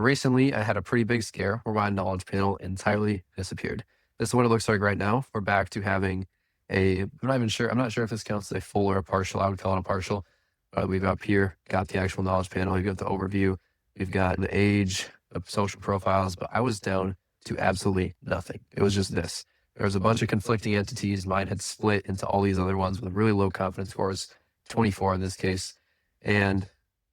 Recently, I had a pretty big scare where my knowledge panel entirely disappeared. This is what it looks like right now. We're back to having I'm not sure if this counts as a full or a partial. I would call it a partial. We've up here got the actual knowledge panel. We've got the overview. We've got the age of social profiles, but I was down to absolutely nothing. It was just this. There was a bunch of conflicting entities. Mine had split into all these other ones with really low confidence scores, 24 in this case. And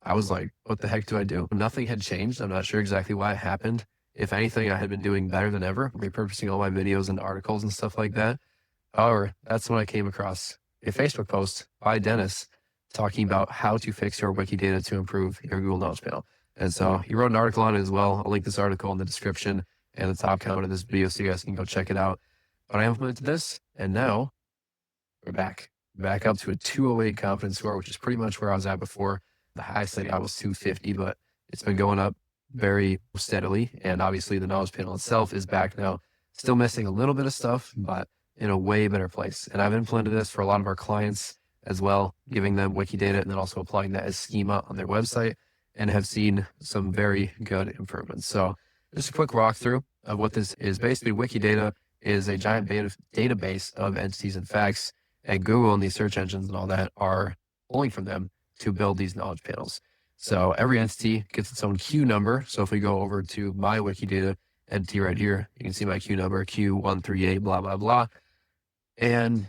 I was like, what the heck do I do? Nothing had changed. I'm not sure exactly why it happened. If anything, I had been doing better than ever, repurposing all my videos and articles and stuff like that. However, that's when I came across a Facebook post by Dennis talking about how to fix your Wikidata to improve your Google Knowledge Panel. And so he wrote an article on it as well. I'll link this article in the description and the top comment of this video so you guys can go check it out. But I implemented this, and now we're back up to a 208 confidence score, which is pretty much where I was at before. The highest I got was 250, but it's been going up very steadily. And obviously the knowledge panel itself is back now, still missing a little bit of stuff, but in a way better place. And I've implemented this for a lot of our clients as well, giving them Wikidata and then also applying that as schema on their website, and have seen some very good improvements. So just a quick walkthrough of what this is. Basically, Wikidata is a giant database of entities and facts, and Google and these search engines and all that are pulling from them to build these knowledge panels. So every entity gets its own Q number. So if we go over to my Wikidata entity right here, you can see my Q number, Q138, blah, blah, blah. And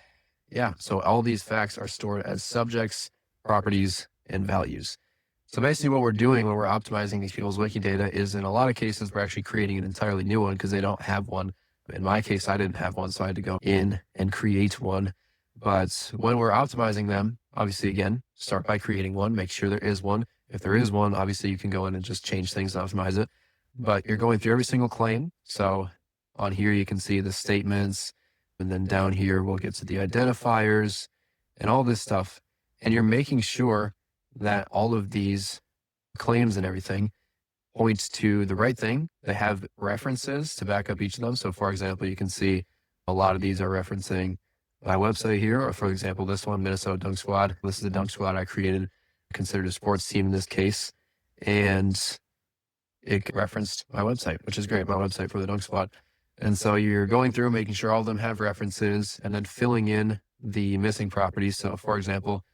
yeah, so all these facts are stored as subjects, properties, and values. So basically what we're doing when we're optimizing these people's Wikidata is, in a lot of cases, we're actually creating an entirely new one because they don't have one. In my case, I didn't have one, so I had to go in and create one. But when we're optimizing them, obviously, again, start by creating one, make sure there is one. If there is one, obviously you can go in and just change things and optimize it. But you're going through every single claim. So on here, you can see the statements. And then down here, we'll get to the identifiers and all this stuff. And you're making sure that all of these claims and everything points to the right thing. They have references to back up each of them. So for example, you can see a lot of these are referencing my website here, or for example, this one, Minnesota Dunk Squad. This is the dunk squad I created, considered a sports team in this case. And it referenced my website, which is great, my website for the dunk squad. And so you're going through, making sure all of them have references, and then filling in the missing properties. So for example,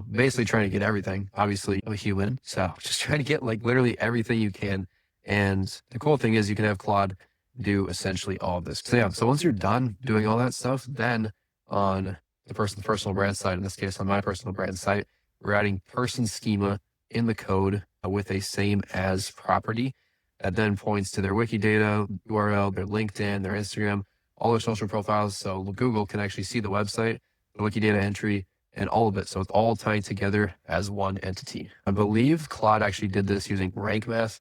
basically trying to get everything. Obviously, I'm a human, so just trying to get like literally everything you can. And the cool thing is you can have Claude do essentially all of this. So yeah, so once you're done doing all that stuff, then on the personal brand site, in this case on my personal brand site, we're adding person schema in the code with a same as property that then points to their Wikidata URL, their LinkedIn, their Instagram, all their social profiles. So Google can actually see the website, the Wikidata entry, and all of it. So it's all tied together as one entity. I believe Claude actually did this using rank math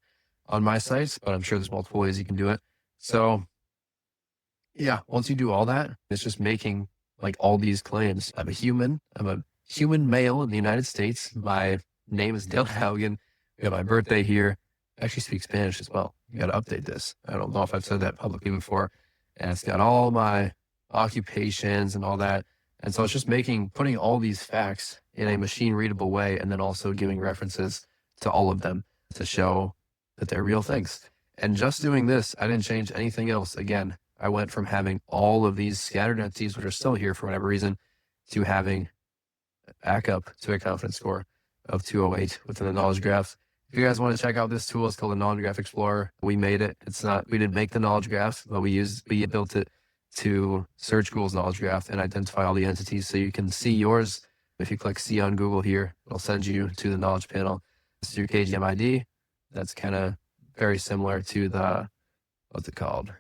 on my sites, but I'm sure there's multiple ways you can do it. So yeah, once you do all that, it's just making like all these claims. I'm a human male in the United States. My name is Dale Haugen. We got my birthday here. I actually speak Spanish as well. You got to update this. I don't know if I've said that publicly before. And it's got all my occupations and all that. And so it's just putting all these facts in a machine readable way, and then also giving references to all of them to show that they're real things. And just doing this, I didn't change anything else. Again, I went from having all of these scattered entities, which are still here for whatever reason, to having back up to a confidence score of 208 within the knowledge graph. If you guys want to check out this tool, it's called the Knowledge Graph Explorer. We made it. We didn't make the knowledge graph, but we built it to search Google's knowledge graph and identify all the entities. So you can see yours. If you click see on Google here, it'll send you to the knowledge panel. This is your KGM ID. That's kind of very similar to the, what's it called?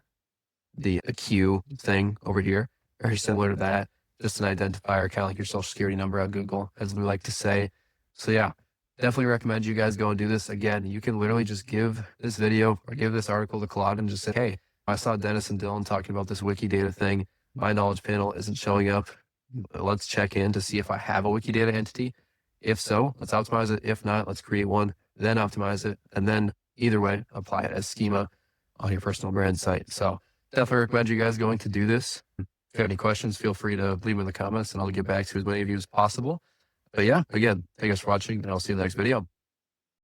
The Q thing over here. Very similar to that. Just an identifier, kind of like your social security number on Google, as we like to say. So yeah, definitely recommend you guys go and do this. Again, you can literally just give this video or give this article to Claude and just say, hey, I saw Dennis and Dylan talking about this Wikidata thing. My knowledge panel isn't showing up. Let's check in to see if I have a Wikidata entity. If so, let's optimize it. If not, let's create one, then optimize it. And then either way, apply it as schema on your personal brand site. So definitely recommend you guys going to do this. If you have any questions, feel free to leave them in the comments and I'll get back to as many of you as possible. But yeah, again, thank you guys for watching and I'll see you in the next video.